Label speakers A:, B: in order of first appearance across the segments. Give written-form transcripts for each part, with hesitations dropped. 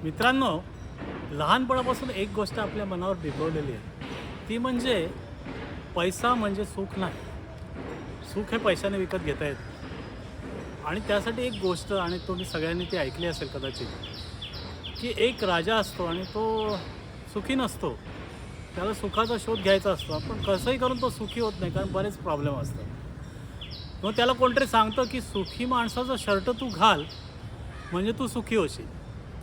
A: मित्रांनो, लहानपणापासून एक गोष्ट आपल्या मनावर बिंबवलेली आहे. ती म्हणजे पैसा म्हणजे सुख नाही. सुख हे पैशाने विकत घेता येत नाही. आणि त्यासाठी एक गोष्ट आणि तुम्ही सगळ्यांनी ती ऐकली असेल कदाचित, की एक राजा असतो आणि तो सुखी नसतो. त्याला सुखाचा शोध घ्यायचा असतो. पण कसंही करून तो सुखी होत नाही, कारण बरेच प्रॉब्लेम असतात. मग त्याला कोणतरी सांगतं, की सुखी माणसाचा शर्ट तू घाल, म्हणजे तू सुखी होशील.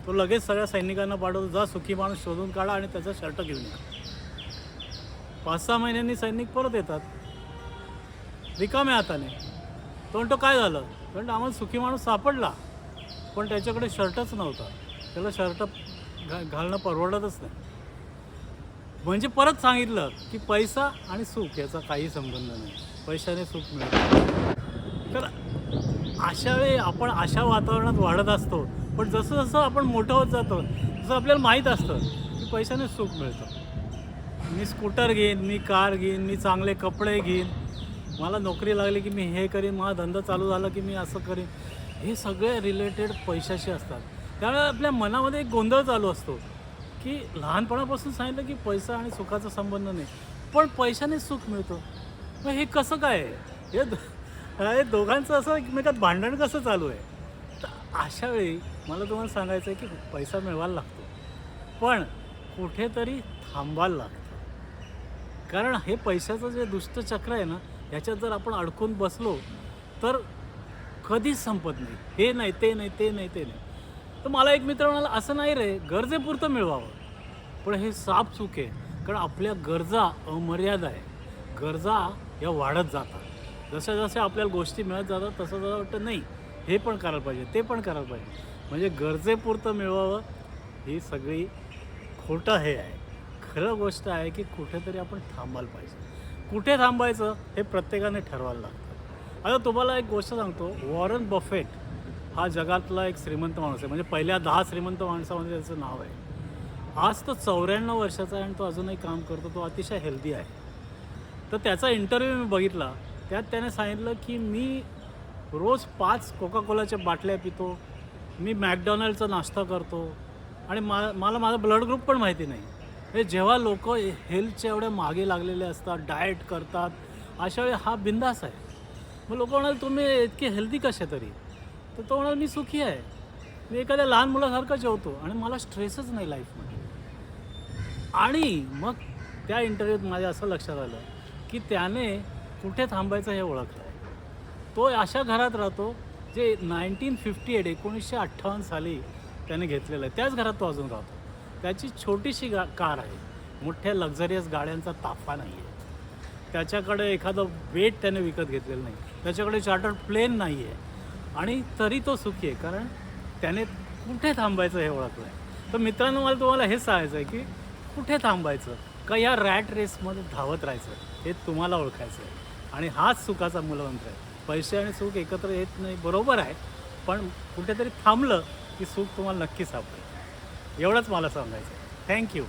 A: तो लगेच सगळ्या सैनिकांना पाठवतो, जा सुखी माणूस शोधून काढा आणि त्याचा शर्ट घेऊन या. 5-6 महिन्यांनी सैनिक परत येतात रिकाम्या हाताने. तो म्हणतो, काय झालं? कारण आम्हाला सुखी माणूस सापडला, पण त्याच्याकडे शर्टच नव्हता. त्याला शर्ट घालणं परवडतच नाही. म्हणजे परत सांगितलं, की पैसा आणि सुख याचा काही संबंध नाही. पैशाने सुख मिळतं. तर अशा वेळी आपण अशा वातावरणात वाढत असतो. पण जसं जसं आपण मोठं होत जातो, तसं आपल्याला माहीत असतं, की पैशाने सुख मिळतं. मी स्कूटर घेईन, मी कार घेईन, मी चांगले कपडे घेईन, मला नोकरी लागली की मी हे करीन, माझा धंदा चालू झाला की मी असं करीन. हे सगळे रिलेटेड पैशाशी असतात. त्यामुळे आपल्या मनामध्ये एक गोंधळ चालू असतो, की लहानपणापासून सांगितलं की पैसा आणि सुखाचा संबंध नाही, पण पैशाने सुख मिळतं. मग हे कसं काय आहे? हे दोघांचं असं एकमेकात भांडण कसं चालू आहे? तर अशा वेळी मला तुम्हाला सांगायचं आहे, की पैसा मिळवायला लागतो, पण कुठेतरी थांबायला लागतं. कारण हे पैशाचं जे दुष्टचक्र आहे ना, ह्याच्यात जर आपण अडकून बसलो, तर कधीच संपत नाही. हे नाही, ते नाही, ते नाही, ते नाही. तर मला एक मित्र म्हणाला, "असं नाही रे, गरजेपुरतं मिळवावं." पण हे साप चूक आहे. कारण आपल्या गरजा अमर्याद आहे. गरजा या वाढत जातात. जशा आपल्याला गोष्टी मिळत जातात, तसं वाटतं नाही, हे पण करायला पाहिजे, ते पण करायला पाहिजे. म्हणजे गरजेपुरतं मिळवावं, ही सगळी खोटं हे आहे. खरं गोष्ट आहे, की कुठेतरी आपण थांबायला पाहिजे. कुठे थांबायचं हे प्रत्येकाने ठरवायला लागतं. आता तुम्हाला एक गोष्ट सांगतो, वॉरन बफेट हा जगातला एक श्रीमंत माणूस आहे. म्हणजे पहिल्या 10 श्रीमंत माणसामध्ये त्याचं नाव आहे. आज तो 94 वर्षाचा आहे आणि तो अजूनही काम करतो. तो अतिशय हेल्दी आहे. तर त्याचा इंटरव्ह्यू मी बघितला. त्यात त्याने सांगितलं, की मी रोज 5 कोका कोलाच्या बाटल्या पितो. मी मॅकडॉनल्डचा नाश्ता करतो आणि मला माझा ब्लड ग्रुप पण माहिती नाही. हे जेव्हा लोकं हेल्थच्या एवढ्या मागे लागलेले असतात, डाएट करतात, अशा वेळी हा बिंदास आहे. मग लोकं म्हणाले, तुम्ही इतके हेल्दी कसे तरी? तर तो म्हणाला, मी सुखी आहे. मी एखाद्या लहान मुलासारखं जेवतो आणि मला स्ट्रेसच नाही लाईफमध्ये. आणि मग त्या इंटरव्ह्यूत माझ्या असं लक्षात आलं, की त्याने कुठे थांबायचं हे ओळखलं आहे. तो अशा घरात राहतो जे 1958 साली त्याने घेतलेलं आहे. त्याच घरात तो अजून राहतो. त्याची छोटीशी कार आहे. मोठ्या लक्झरियस गाड्यांचा ताफा नाही आहे. त्याच्याकडे एखादं बेट त्याने विकत घेतलेलं नाही. त्याच्याकडे चार्टर्ड प्लेन नाही आहे. आणि तरी तो सुखी आहे, कारण त्याने कुठे थांबायचं हे ओळखलं आहे. तर मित्रांनो, मला तुम्हाला हेच सांगायचं आहे, की कुठे थांबायचं का या रॅट रेसमध्ये धावत राहायचं हे तुम्हाला ओळखायचं आहे. आणि हाच सुखाचा मूलमंत्र आहे. पैसे आणि सुख एकत्र येत नाही, बरोबर आहे, पण कुठेतरी थांबलं की सुख तुम्हाला नक्की सापडेल. एवढंच मला सांगायचं आहे. थँक्यू.